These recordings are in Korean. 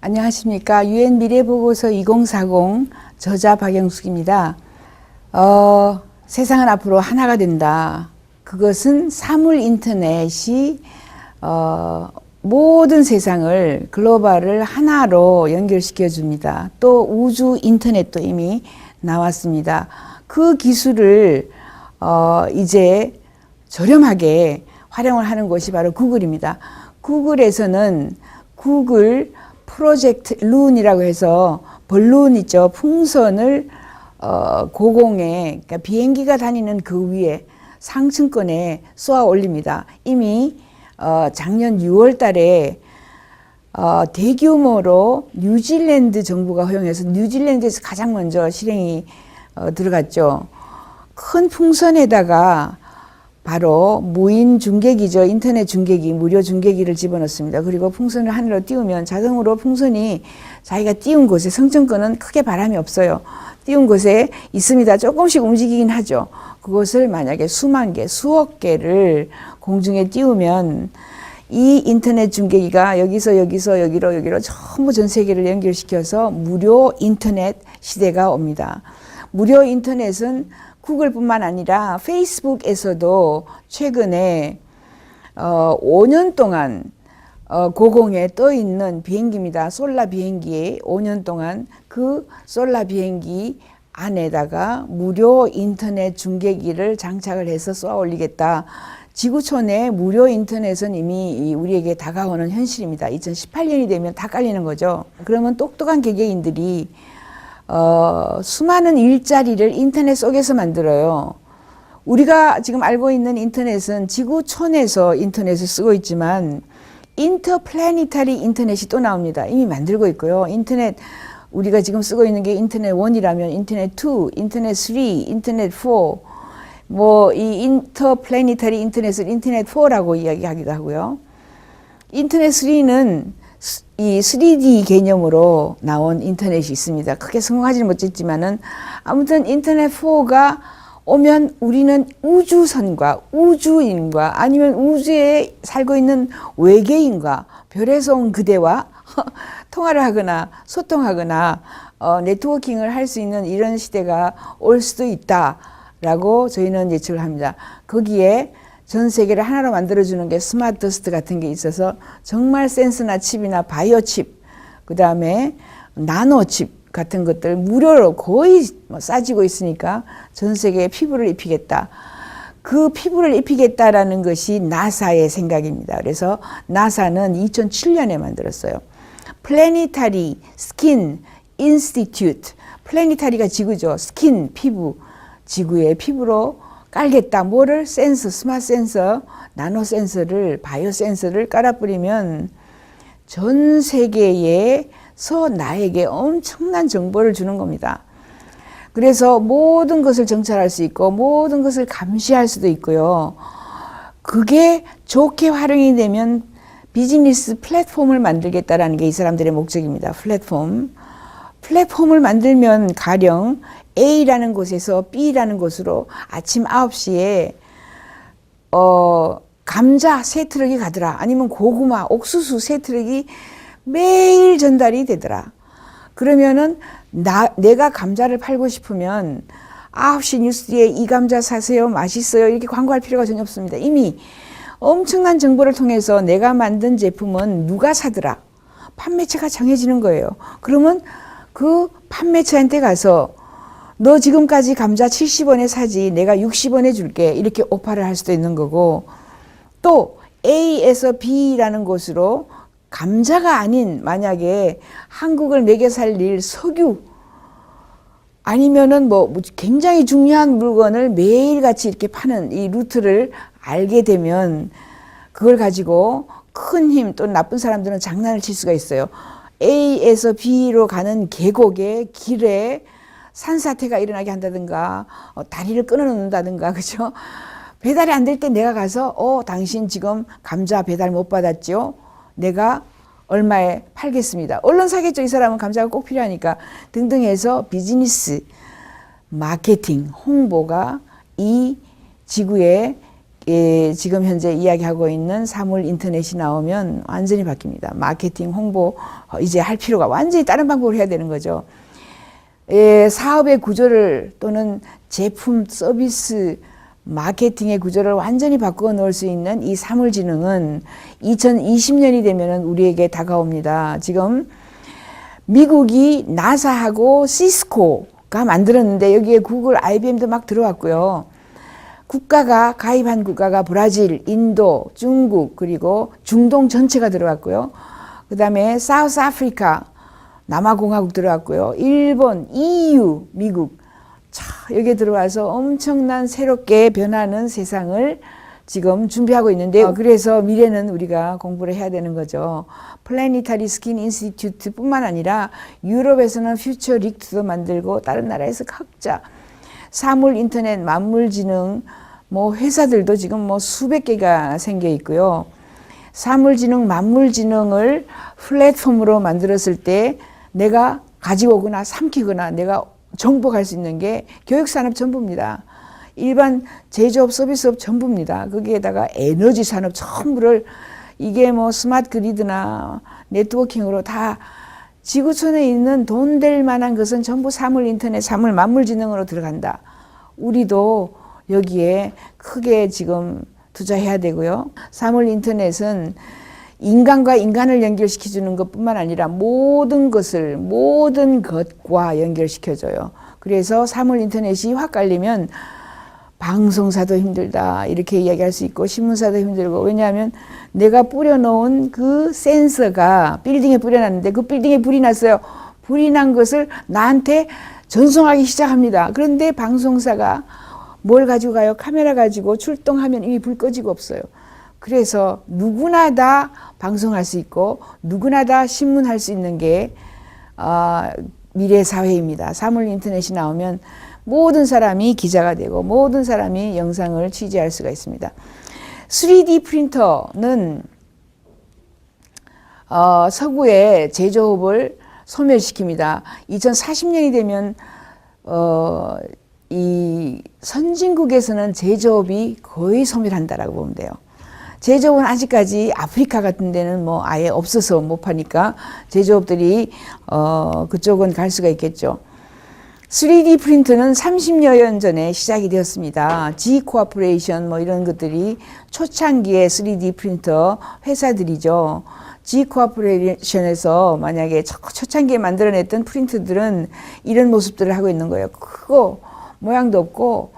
안녕하십니까. UN 미래보고서 2040 저자 박영숙입니다. 세상은 앞으로 하나가 된다. 그것은 사물 인터넷이 모든 세상을 글로벌을 하나로 연결시켜 줍니다. 또 우주 인터넷도 이미 나왔습니다. 그 기술을 이제 저렴하게 활용을 하는 곳이 바로 구글입니다. 구글에서는 구글 프로젝트 룬이라고 해서 벌룬 있죠. 풍선을 고공에, 그러니까 비행기가 다니는 그 위에 상층권에 쏘아 올립니다. 이미 작년 6월 달에 대규모로 뉴질랜드 정부가 허용해서 뉴질랜드에서 가장 먼저 실행이 들어갔죠. 큰 풍선에다가 바로 무인 중계기죠. 인터넷 중계기, 무료 중계기를 집어넣습니다. 그리고 풍선을 하늘로 띄우면 자동으로 풍선이 자기가 띄운 곳에 성층권은 크게 바람이 없어요. 띄운 곳에 있습니다. 조금씩 움직이긴 하죠. 그것을 만약에 수만 개, 수억 개를 공중에 띄우면 이 인터넷 중계기가 여기로 전부 전 세계를 연결시켜서 무료 인터넷 시대가 옵니다. 무료 인터넷은 구글뿐만 아니라 페이스북에서도 최근에 5년 동안 고공에 떠 있는 비행기입니다. 솔라 비행기에 5년 동안 그 솔라 비행기 안에다가 무료 인터넷 중계기를 장착을 해서 쏘아 올리겠다. 지구촌의 무료 인터넷은 이미 우리에게 다가오는 현실입니다. 2018년이 되면 다 깔리는 거죠. 그러면 똑똑한 개개인들이 수많은 일자리를 인터넷 속에서 만들어요. 우리가 지금 알고 있는 인터넷은 지구촌에서 인터넷을 쓰고 있지만 인터플래니터리 인터넷이 또 나옵니다. 이미 만들고 있고요. 인터넷 우리가 지금 쓰고 있는 게 인터넷 1이라면 인터넷 2, 인터넷 3, 인터넷 4 이 인터플래니터리 인터넷을 인터넷 4라고 이야기하기도 하고요. 인터넷 3는 이 3D 개념으로 나온 인터넷이 있습니다. 크게 성공하지는 못했지만은 아무튼 인터넷 4가 오면 우리는 우주선과 우주인과 아니면 우주에 살고 있는 외계인과 별에서 온 그대와 통화를 하거나 소통하거나 네트워킹을 할 수 있는 이런 시대가 올 수도 있다라고 저희는 예측을 합니다. 거기에 전 세계를 하나로 만들어주는 게 스마트 더스트 같은 게 있어서 정말 센서나 칩이나 바이오 칩, 그 다음에 나노 칩 같은 것들 무료로 거의 싸지고 있으니까 전 세계에 피부를 입히겠다. 그 피부를 입히겠다라는 것이 나사의 생각입니다. 그래서 나사는 2007년에 만들었어요. 플래니타리 스킨 인스티튜트. 플래니타리가 지구죠. 스킨, 피부. 지구의 피부로 깔겠다. 뭐를? 센서, 스마트 센서, 나노 센서를, 바이오 센서를 깔아뿌리면 전 세계에서 나에게 엄청난 정보를 주는 겁니다. 그래서 모든 것을 정찰할 수 있고 모든 것을 감시할 수도 있고요. 그게 좋게 활용이 되면 비즈니스 플랫폼을 만들겠다라는 게 이 사람들의 목적입니다. 플랫폼을 만들면 가령 A라는 곳에서 B라는 곳으로 아침 9시에 감자 3트럭이 가더라. 아니면 고구마, 옥수수 3트럭이 매일 전달이 되더라. 그러면은 내가 감자를 팔고 싶으면 9시 뉴스 뒤에 이 감자 사세요. 맛있어요. 이렇게 광고할 필요가 전혀 없습니다. 이미 엄청난 정보를 통해서 내가 만든 제품은 누가 사더라. 판매처가 정해지는 거예요. 그러면 그 판매처한테 가서 너 지금까지 감자 70원에 사지 내가 60원에 줄게 이렇게 오파를 할 수도 있는 거고 또 A에서 B라는 곳으로 감자가 아닌 만약에 한국을 먹여 살릴 석유 아니면은 굉장히 중요한 물건을 매일같이 이렇게 파는 이 루트를 알게 되면 그걸 가지고 큰 힘 또 나쁜 사람들은 장난을 칠 수가 있어요. A에서 B로 가는 계곡의 길에 산사태가 일어나게 한다든가 다리를 끊어놓는다든가 그죠? 배달이 안 될 때 내가 가서 당신 지금 감자 배달 못 받았죠? 내가 얼마에 팔겠습니다. 얼른 사겠죠. 이 사람은 감자가 꼭 필요하니까 등등 해서 비즈니스 마케팅 홍보가 이 지구에 지금 현재 이야기하고 있는 사물 인터넷이 나오면 완전히 바뀝니다. 마케팅, 홍보 이제 할 필요가 완전히 다른 방법으로 해야 되는 거죠. 사업의 구조를 또는 제품, 서비스, 마케팅의 구조를 완전히 바꾸어 놓을 수 있는 이 사물지능은 2020년이 되면 우리에게 다가옵니다. 지금 미국이 나사하고 시스코가 만들었는데 여기에 구글, IBM도 막 들어왔고요. 가입한 국가가 브라질, 인도, 중국, 그리고 중동 전체가 들어왔고요. 그 다음에 사우스 아프리카, 남아공화국 들어왔고요. 일본, EU, 미국. 여기에 들어와서 엄청난 새롭게 변하는 세상을 지금 준비하고 있는데 그래서 미래는 우리가 공부를 해야 되는 거죠. 플래니타리 스킨 인스티튜트 뿐만 아니라 유럽에서는 퓨처 릭트도 만들고 다른 나라에서 각자 사물 인터넷, 만물지능 회사들도 지금 수백 개가 생겨 있고요. 사물지능, 만물지능을 플랫폼으로 만들었을 때 내가 가지고 오거나 삼키거나 내가 정복할 수 있는 게 교육산업 전부입니다. 일반 제조업, 서비스업 전부입니다. 거기에다가 에너지 산업 전부를 이게 스마트 그리드나 네트워킹으로 다 지구촌에 있는 돈 될 만한 것은 전부 사물 인터넷, 사물 만물지능으로 들어간다. 우리도 여기에 크게 지금 투자해야 되고요. 사물 인터넷은 인간과 인간을 연결시켜주는 것뿐만 아니라 모든 것과 연결시켜줘요. 그래서 사물 인터넷이 확 깔리면 방송사도 힘들다 이렇게 이야기할 수 있고 신문사도 힘들고 왜냐하면 내가 뿌려놓은 그 센서가 빌딩에 뿌려놨는데 그 빌딩에 불이 났어요. 불이 난 것을 나한테 전송하기 시작합니다. 그런데 방송사가 뭘 가지고 가요? 카메라 가지고 출동하면 이미 불 꺼지고 없어요. 그래서 누구나 다 방송할 수 있고 누구나 다 신문할 수 있는 게 미래 사회입니다. 사물 인터넷이 나오면 모든 사람이 기자가 되고 모든 사람이 영상을 취재할 수가 있습니다. 3D 프린터는 서구의 제조업을 소멸시킵니다. 2040년이 되면 이 선진국에서는 제조업이 거의 소멸한다라고 보면 돼요. 제조업은 아직까지 아프리카 같은 데는 아예 없어서 못 파니까 제조업들이 그쪽은 갈 수가 있겠죠. 3D 프린터는 30여 년 전에 시작이 되었습니다. G 코퍼레이션 이런 것들이 초창기의 3D 프린터 회사들이죠. G 코퍼레이션에서 만약에 초창기에 만들어냈던 프린터들은 이런 모습들을 하고 있는 거예요. 크고 모양도 없고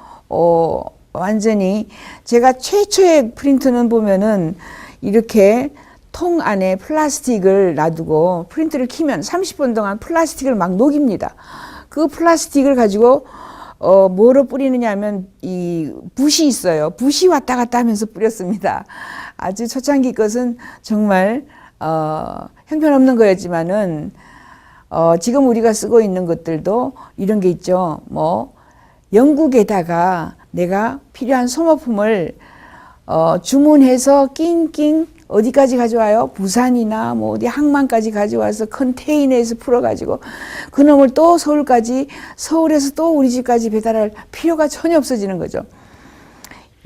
완전히 제가 최초의 프린터는 보면은 이렇게 통 안에 플라스틱을 놔두고 프린터를 키면 30분 동안 플라스틱을 막 녹입니다. 그 플라스틱을 가지고 뭐로 뿌리느냐 하면 이 붓이 있어요. 붓이 왔다 갔다 하면서 뿌렸습니다. 아주 초창기 것은 정말 형편없는 거였지만은 지금 우리가 쓰고 있는 것들도 이런 게 있죠. 영국에다가 내가 필요한 소모품을 주문해서 낑낑 어디까지 가져와요? 부산이나 어디 항만까지 가져와서 컨테이너에서 풀어가지고 그놈을 또 서울에서 또 우리 집까지 배달할 필요가 전혀 없어지는 거죠.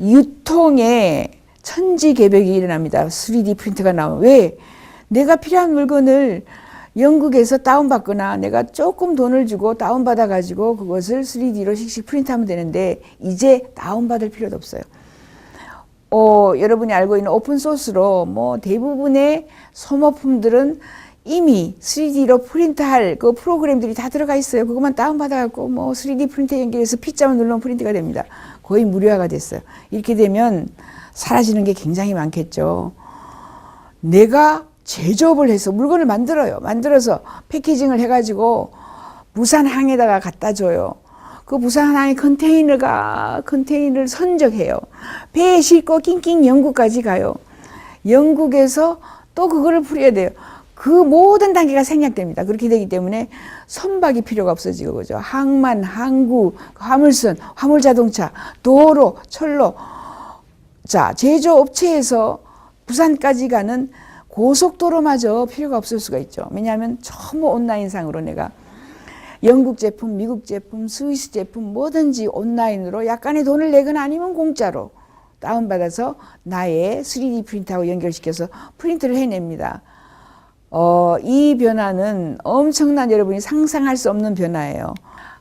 유통에 천지개벽이 일어납니다. 3D 프린터가 나오면. 왜? 내가 필요한 물건을 영국에서 다운받거나 내가 조금 돈을 주고 다운받아가지고 그것을 3D로 씩씩 프린트하면 되는데 이제 다운받을 필요도 없어요. 여러분이 알고 있는 오픈소스로 대부분의 소모품들은 이미 3D로 프린트할 그 프로그램들이 다 들어가 있어요. 그것만 다운받아갖고 3D 프린터 연결해서 P자만 누르면 프린트가 됩니다. 거의 무료화가 됐어요. 이렇게 되면 사라지는 게 굉장히 많겠죠. 내가 제조업을 해서 물건을 만들어서 패키징을 해가지고 부산항에다가 갖다 줘요. 그 부산항에 컨테이너를 선적해요. 배에 싣고 낑낑 영국까지 가요. 영국에서 또 그거를 풀어야 돼요. 그 모든 단계가 생략됩니다. 그렇게 되기 때문에 선박이 필요가 없어지고 그죠. 항만, 항구, 화물선, 화물자동차, 도로, 철로. 자, 제조업체에서 부산까지 가는 고속도로마저 필요가 없을 수가 있죠. 왜냐하면 전부 온라인상으로 내가 영국 제품, 미국 제품, 스위스 제품 뭐든지 온라인으로 약간의 돈을 내거나 아니면 공짜로 다운받아서 나의 3D 프린터하고 연결시켜서 프린트를 해냅니다. 이 변화는 엄청난 여러분이 상상할 수 없는 변화예요.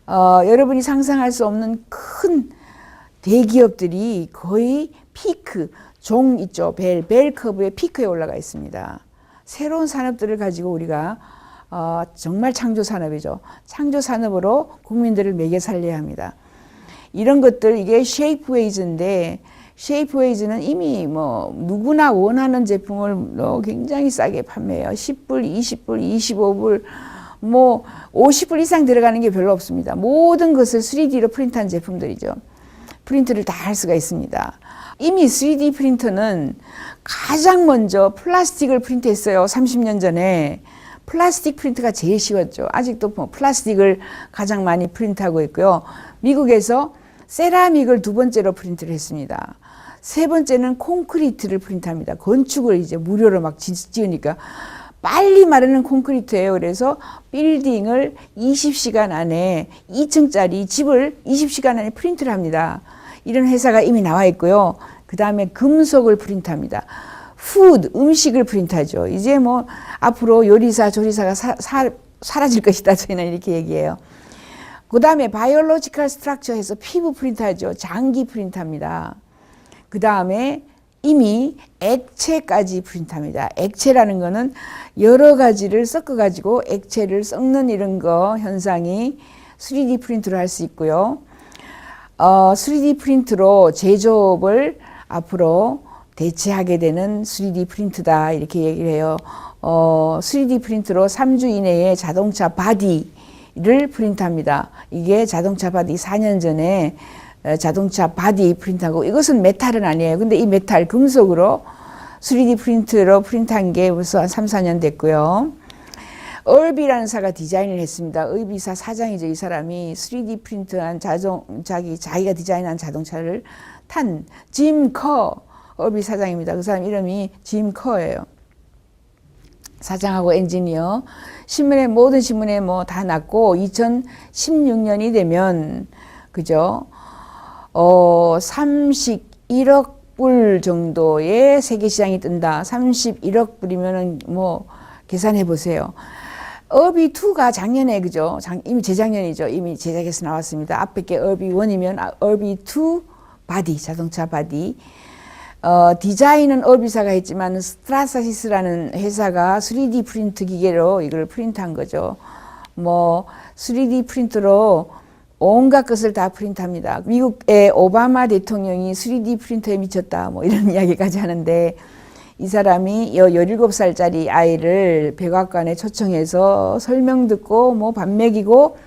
여러분이 상상할 수 없는 큰 대기업들이 거의 피크, 종 있죠. 벨 커브의 피크에 올라가 있습니다. 새로운 산업들을 가지고 우리가 정말 창조 산업이죠. 창조 산업으로 국민들을 먹여 살려야 합니다. 이런 것들, 이게 쉐이프웨이즈인데, 쉐이프웨이즈는 이미 뭐 누구나 원하는 제품을 굉장히 싸게 판매해요. 10불, 20불, 25불, 뭐 50불 이상 들어가는 게 별로 없습니다. 모든 것을 3D로 프린트한 제품들이죠. 프린트를 다 할 수가 있습니다. 이미 3D 프린터는 가장 먼저 플라스틱을 프린트했어요. 30년 전에. 플라스틱 프린트가 제일 쉬웠죠. 아직도 뭐 플라스틱을 가장 많이 프린트하고 있고요. 미국에서 세라믹을 두 번째로 프린트를 했습니다. 세 번째는 콘크리트를 프린트합니다. 건축을 이제 무료로 막 지으니까 빨리 마르는 콘크리트예요. 그래서 빌딩을 20시간 안에 2층짜리 집을 20시간 안에 프린트를 합니다. 이런 회사가 이미 나와 있고요. 그 다음에 금속을 프린트합니다. 푸드, 음식을 프린트하죠. 이제 뭐 앞으로 요리사, 조리사가 사라질 것이다. 저희는 이렇게 얘기해요. 그 다음에 바이올로지컬 스트럭처 해서 피부 프린트하죠. 장기 프린트합니다. 그 다음에 이미 액체까지 프린트합니다. 액체라는 거는 여러 가지를 섞어가지고 액체를 섞는 이런 거 현상이 3D 프린트로 할 수 있고요. 3D 프린트로 제조업을 앞으로 대체하게 되는 3D 프린트다 이렇게 얘기를 해요. 3D 프린트로 3주 이내에 자동차 바디를 프린트합니다. 이게 자동차 바디 4년 전에 자동차 바디 프린트하고, 이것은 메탈은 아니에요. 근데 이 메탈 금속으로 3D 프린트로 프린트한 게 벌써 한 3, 4년 됐고요. 얼비라는 사가 디자인을 했습니다. 의비사 사장이죠. 이 사람이 3D 프린트한 자기가 디자인한 자동차를 탄 짐 커 얼비 사장입니다. 그 사람 이름이 짐 커예요. 사장하고 엔지니어. 모든 신문에 뭐 다 났고, 2016년이 되면, 그죠? 31억 불 정도의 세계 시장이 뜬다. 31억 불이면은 뭐 계산해 보세요. 얼비2가 작년에, 그죠? 이미 재작년이죠. 이미 제작해서 나왔습니다. 앞에 게 얼비1이면 얼비2 바디, 자동차 바디. 디자인은 얼비사가 했지만 스트라사시스라는 회사가 3D 프린트 기계로 이걸 프린트한 거죠. 뭐 3D 프린터로 온갖 것을 다 프린트합니다. 미국의 오바마 대통령이 3D 프린터에 미쳤다 뭐 이런 이야기까지 하는데, 이 사람이 17살짜리 아이를 백악관에 초청해서 설명 듣고 뭐 밥 먹이고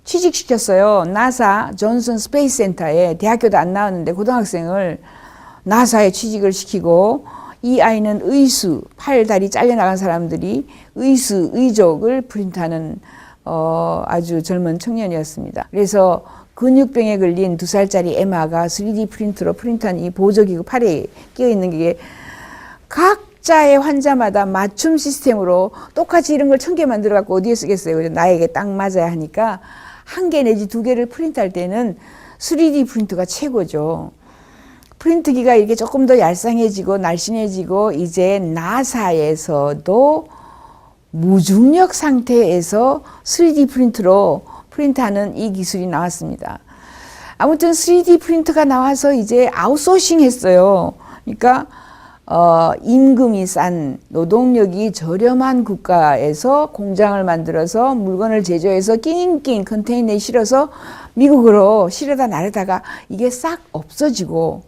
취직시켰어요. 나사 존슨 스페이스 센터에, 대학교도 안 나왔는데 고등학생을 나사에 취직을 시키고, 이 아이는 의수, 팔, 다리 잘려나간 사람들이 의족을 프린트하는 아주 젊은 청년이었습니다. 그래서 근육병에 걸린 2살짜리 에마가 3D 프린터로 프린트한 이 보조기구 팔에 끼어있는 게 각자의 환자마다 맞춤 시스템으로 똑같이 이런 걸 1000개 만들어 갖고 어디에 쓰겠어요. 나에게 딱 맞아야 하니까 1개 내지 2개를 프린트할 때는 3D 프린터가 최고죠. 프린트기가 이렇게 조금 더 얄쌍해지고 날씬해지고, 이제 나사에서도 무중력 상태에서 3D 프린트로 프린트하는 이 기술이 나왔습니다. 아무튼 3D 프린터가 나와서 이제 아웃소싱 했어요. 그러니까 임금이 싼, 노동력이 저렴한 국가에서 공장을 만들어서 물건을 제조해서 낑낑 컨테이너에 실어서 미국으로 실어다 나르다가 이게 싹 없어지고,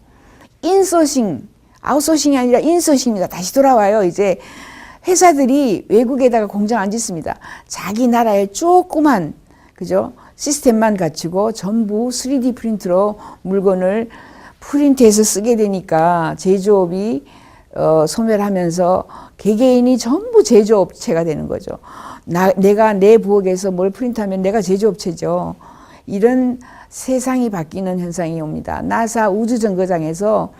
인소싱, 아웃소싱이 아니라 인소싱입니다. 다시 돌아와요. 이제 회사들이 외국에다가 공장 안 짓습니다. 자기 나라에 조그만, 그죠? 시스템만 갖추고 전부 3D 프린트로 물건을 프린트해서 쓰게 되니까 제조업이 소멸하면서 개개인이 전부 제조업체가 되는 거죠. 내가 내 부엌에서 뭘 프린트하면 내가 제조업체죠. 이런 세상이 바뀌는 현상이 옵니다. 나사 우주정거장에서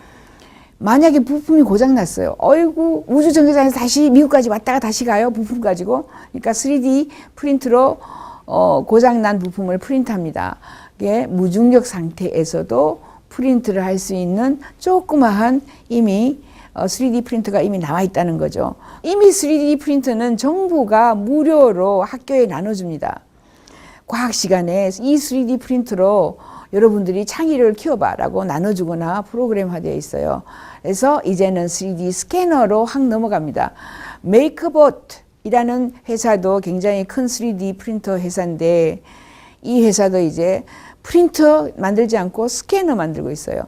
만약에 부품이 고장났어요. 어이구, 우주정거장에서 다시 미국까지 왔다가 다시 가요. 부품 가지고. 그러니까 3D 프린트로 고장난 부품을 프린트합니다. 이게 무중력 상태에서도 프린트를 할 수 있는 조그마한 이미 3D 프린터가 이미 나와 있다는 거죠. 이미 3D 프린터는 정부가 무료로 학교에 나눠줍니다. 과학 시간에 이 3D 프린터로 여러분들이 창의력을 키워봐라고 나눠주거나 프로그램화되어 있어요. 그래서 이제는 3D 스캐너로 확 넘어갑니다. 메이크봇이라는 회사도 굉장히 큰 3D 프린터 회사인데 이 회사도 이제 프린터 만들지 않고 스캐너 만들고 있어요.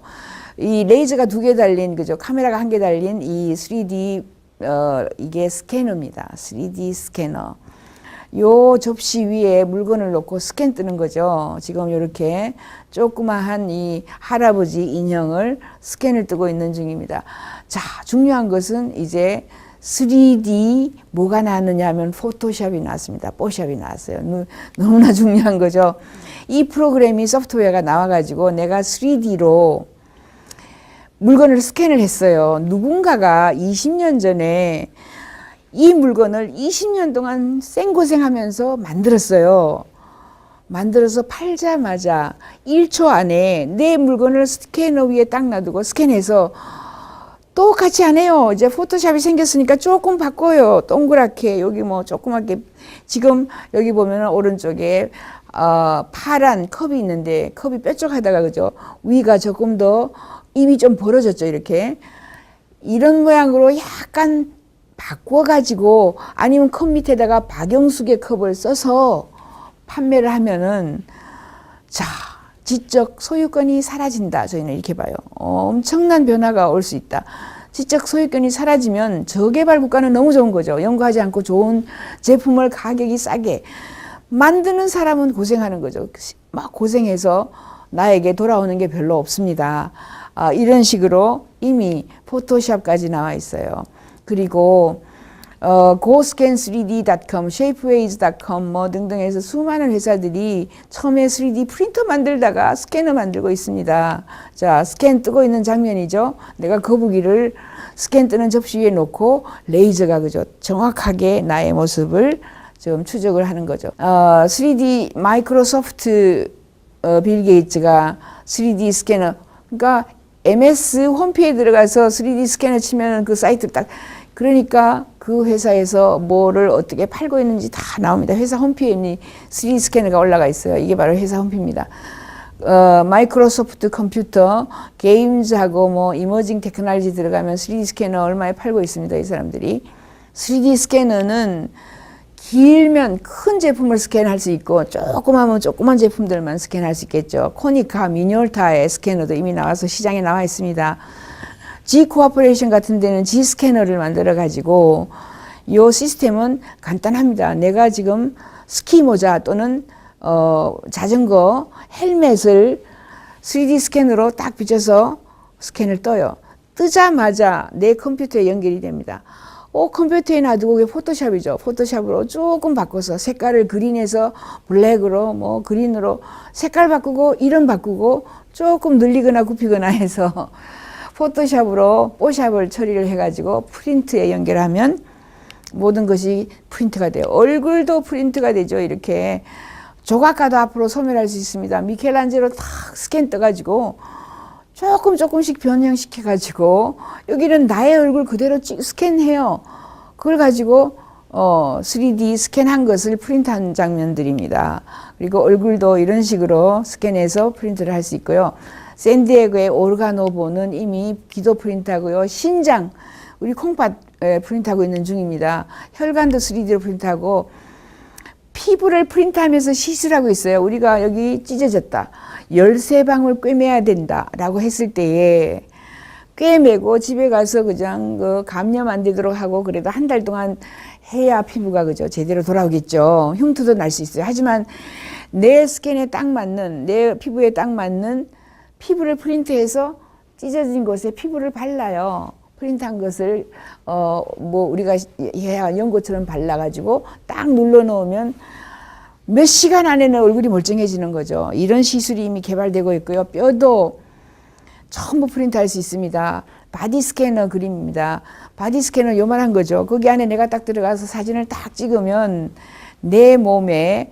이 레이저가 2개 달린, 그죠? 카메라가 1개 달린 이 3D, 이게 스캐너입니다. 3D 스캐너. 요 접시 위에 물건을 놓고 스캔 뜨는 거죠. 지금 이렇게 조그마한 이 할아버지 인형을 스캔을 뜨고 있는 중입니다. 자, 중요한 것은 이제 3D 뭐가 나왔느냐 하면 포토샵이 나왔습니다. 뽀샵이 나왔어요. 너무나 중요한 거죠. 이 프로그램이 소프트웨어가 나와가지고 내가 3D로 물건을 스캔을 했어요. 누군가가 20년 전에 이 물건을 20년 동안 생고생하면서 만들었어요. 만들어서 팔자마자 1초 안에 내 물건을 스캐너 위에 딱 놔두고 스캔해서 똑같이 안 해요. 이제 포토샵이 생겼으니까 조금 바꿔요. 동그랗게 여기 뭐 조그맣게 지금 여기 보면 오른쪽에 파란 컵이 있는데 컵이 뾰족하다가 그죠? 위가 조금 더 입이 좀 벌어졌죠. 이렇게 이런 모양으로 약간 바꿔가지고 아니면 컵 밑에다가 박영숙의 컵을 써서 판매를 하면은 자 지적 소유권이 사라진다. 저희는 이렇게 봐요. 엄청난 변화가 올 수 있다. 지적 소유권이 사라지면 저개발 국가는 너무 좋은 거죠. 연구하지 않고 좋은 제품을 가격이 싸게 만드는 사람은 고생하는 거죠. 막 고생해서 나에게 돌아오는 게 별로 없습니다. 이런 식으로 이미 포토샵까지 나와 있어요. 그리고 GoScan3D.com, Shapeways.com 뭐 등등 해서 수많은 회사들이 처음에 3D 프린터 만들다가 스캐너 만들고 있습니다. 자, 스캔 뜨고 있는 장면이죠. 내가 거북이를 스캔 뜨는 접시 위에 놓고 레이저가 그죠 정확하게 나의 모습을 좀 추적을 하는 거죠. 3D 마이크로소프트 빌 게이츠가 3D 스캐너 그러니까 MS 홈페이지에 들어가서 3D 스캐너 치면 그 사이트 딱 그러니까 그 회사에서 뭐를 어떻게 팔고 있는지 다 나옵니다. 회사 홈페이지에 3D 스캐너가 올라가 있어요. 이게 바로 회사 홈페이지입니다. 마이크로소프트 컴퓨터, 게임즈하고 뭐 이머징 테크놀로지 들어가면 3D 스캐너 얼마에 팔고 있습니다. 이 사람들이. 3D 스캐너는 길면 큰 제품을 스캔할 수 있고 조그마면 조그만 제품들만 스캔할 수 있겠죠. 코니카, 미니올타의 스캐너도 이미 나와서 시장에 나와 있습니다. G 코퍼레이션 같은 데는 G 스캐너를 만들어 가지고 이 시스템은 간단합니다. 내가 지금 스키 모자 또는 자전거 헬멧을 3D 스캐너로 딱 비춰서 스캔을 떠요. 뜨자마자 내 컴퓨터에 연결이 됩니다. 컴퓨터에 놔두고 그게 포토샵이죠. 포토샵으로 조금 바꿔서 색깔을 그린에서 블랙으로 뭐 그린으로 색깔 바꾸고 이름 바꾸고 조금 늘리거나 굽히거나 해서 포토샵으로 뽀샵을 처리를 해가지고 프린트에 연결하면 모든 것이 프린트가 돼요. 얼굴도 프린트가 되죠. 이렇게 조각가도 앞으로 소멸할 수 있습니다. 미켈란젤로 탁 스캔 떠가지고 조금씩 변형시켜가지고 여기는 나의 얼굴 그대로 스캔해요. 그걸 가지고 3D 스캔한 것을 프린트한 장면들입니다. 그리고 얼굴도 이런 식으로 스캔해서 프린트를 할 수 있고요. 샌디에고의 오르가노보는 이미 기도 프린트하고요. 신장, 우리 콩팥 프린트하고 있는 중입니다. 혈관도 3D로 프린트하고 피부를 프린트하면서 시술하고 있어요. 우리가 여기 찢어졌다. 13방울 꿰매야 된다. 라고 했을 때에 꿰매고 집에 가서 그냥 그 감염 안 되도록 하고 그래도 한 달 동안 해야 피부가 그죠 제대로 돌아오겠죠. 흉터도 날 수 있어요. 하지만 내 스캔에 딱 맞는 내 피부에 딱 맞는 피부를 프린트해서 찢어진 곳에 피부를 발라요. 프린트한 것을 뭐 우리가 해야 연고처럼 발라가지고 딱 눌러 놓으면 몇 시간 안에는 얼굴이 멀쩡해지는 거죠. 이런 시술이 이미 개발되고 있고요. 뼈도 전부 프린트할 수 있습니다. 바디 스캐너 그림입니다. 바디 스캐너 요만한 거죠. 거기 안에 내가 딱 들어가서 사진을 딱 찍으면 내 몸에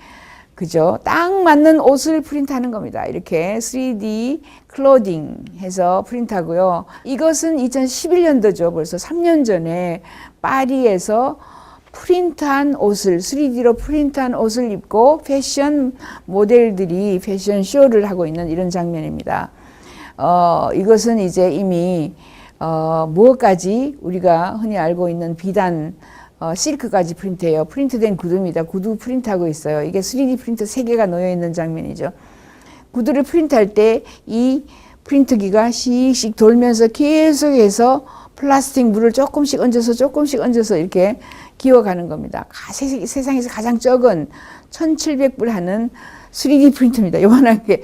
그죠? 딱 맞는 옷을 프린트하는 겁니다. 이렇게 3D 클로딩 해서 프린트하고요. 이것은 2011년도죠. 벌써 3년 전에 파리에서 프린트한 옷을 3D로 프린트한 옷을 입고 패션 모델들이 패션 쇼를 하고 있는 이런 장면입니다. 이것은 이제 이미 무엇까지 우리가 흔히 알고 있는 비단 실크까지 프린트해요. 프린트된 구두입니다. 구두 프린트하고 있어요. 이게 3D 프린터 3개가 놓여 있는 장면이죠. 구두를 프린트할 때 이 프린트기가 씩씩 돌면서 계속해서 플라스틱 물을 조금씩 얹어서 이렇게 기어가는 겁니다. 세상에서 가장 적은 1,700불 하는 3D 프린터입니다. 요만한 게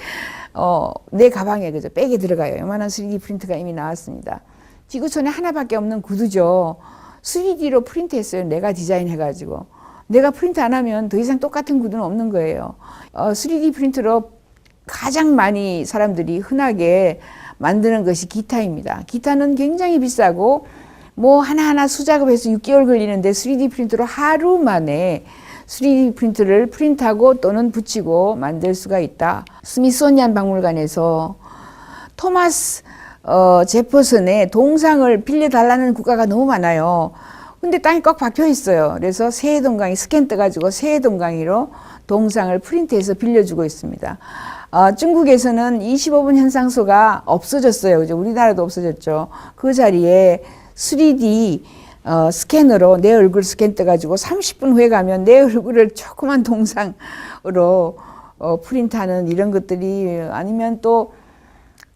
내 가방에 그죠? 백에 들어가요. 요만한 3D 프린터가 이미 나왔습니다. 지구촌에 하나밖에 없는 구두죠. 3D로 프린트했어요. 내가 디자인해가지고. 내가 프린트 안 하면 더 이상 똑같은 구두는 없는 거예요. 3D 프린트로 가장 많이 사람들이 흔하게 만드는 것이 기타입니다. 기타는 굉장히 비싸고 뭐 하나하나 수작업해서 6개월 걸리는데 3D 프린터로 하루 만에 3D 프린트를 프린트하고 또는 붙이고 만들 수가 있다. 스미소니안 박물관에서 토마스 제퍼슨의 동상을 빌려달라는 국가가 너무 많아요. 근데 땅이 꽉 박혀 있어요. 그래서 새해 동강이 스캔 떠가지고 새해 동강이로 동상을 프린트해서 빌려주고 있습니다. 중국에서는 25분 현상소가 없어졌어요. 그죠? 우리나라도 없어졌죠. 그 자리에 3D 스캔으로 내 얼굴 스캔 떠가지고 30분 후에 가면 내 얼굴을 조그만 동상으로 프린트하는 이런 것들이 아니면 또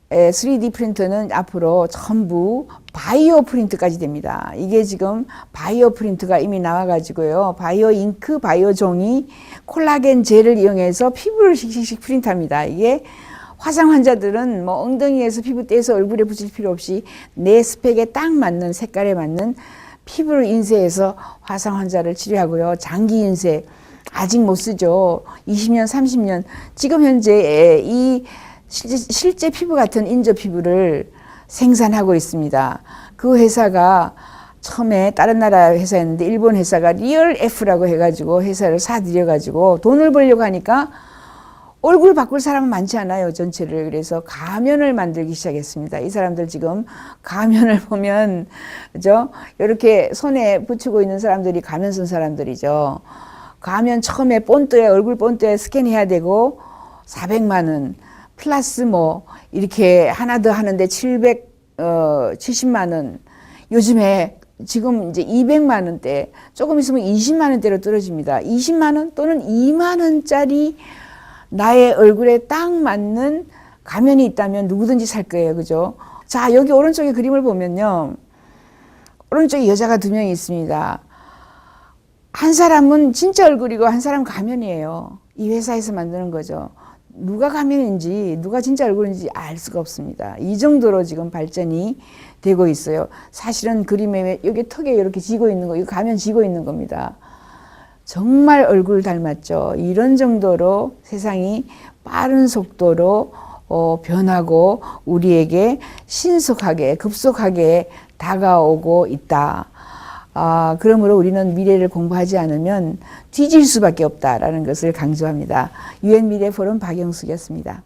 3D 프린터는 앞으로 전부 바이오 프린트까지 됩니다. 이게 지금 바이오 프린트가 이미 나와가지고요. 바이오 잉크, 바이오 종이, 콜라겐 젤을 이용해서 피부를 씩씩씩 프린트합니다. 이게 화상 환자들은 뭐 엉덩이에서 피부 떼서 얼굴에 붙일 필요 없이 내 스펙에 딱 맞는 색깔에 맞는 피부를 인쇄해서 화상 환자를 치료하고요. 장기 인쇄 아직 못 쓰죠. 20년, 30년. 지금 현재 이 실제 피부 같은 인조 피부를 생산하고 있습니다. 그 회사가 처음에 다른 나라 회사였는데 일본 회사가 리얼 F라고 해가지고 회사를 사들여가지고 돈을 벌려고 하니까 얼굴 바꿀 사람은 많지 않아요. 전체를. 그래서 가면을 만들기 시작했습니다. 이 사람들 지금 가면을 보면 그죠? 이렇게 손에 붙이고 있는 사람들이 가면 쓴 사람들이죠. 가면 처음에 본드에 얼굴 본드에 스캔해야 되고 400만 원 플러스 뭐 이렇게 하나 더 하는데 770만 원. 요즘에 지금 이제 200만 원대 조금 있으면 20만 원대로 떨어집니다. 20만 원 또는 2만 원짜리 나의 얼굴에 딱 맞는 가면이 있다면 누구든지 살 거예요. 그죠? 자, 여기 오른쪽에 그림을 보면요. 오른쪽에 여자가 2명이 있습니다. 한 사람은 진짜 얼굴이고 한 사람은 가면이에요. 이 회사에서 만드는 거죠. 누가 가면인지 누가 진짜 얼굴인지 알 수가 없습니다. 이 정도로 지금 발전이 되고 있어요. 사실은 그림에 여기 턱에 이렇게 지고 있는 거, 이거 가면 지고 있는 겁니다. 정말 얼굴 닮았죠. 이런 정도로 세상이 빠른 속도로 변하고 우리에게 신속하게 급속하게 다가오고 있다. 그러므로 우리는 미래를 공부하지 않으면 뒤질 수밖에 없다라는 것을 강조합니다. UN 미래 포럼 박영숙이었습니다.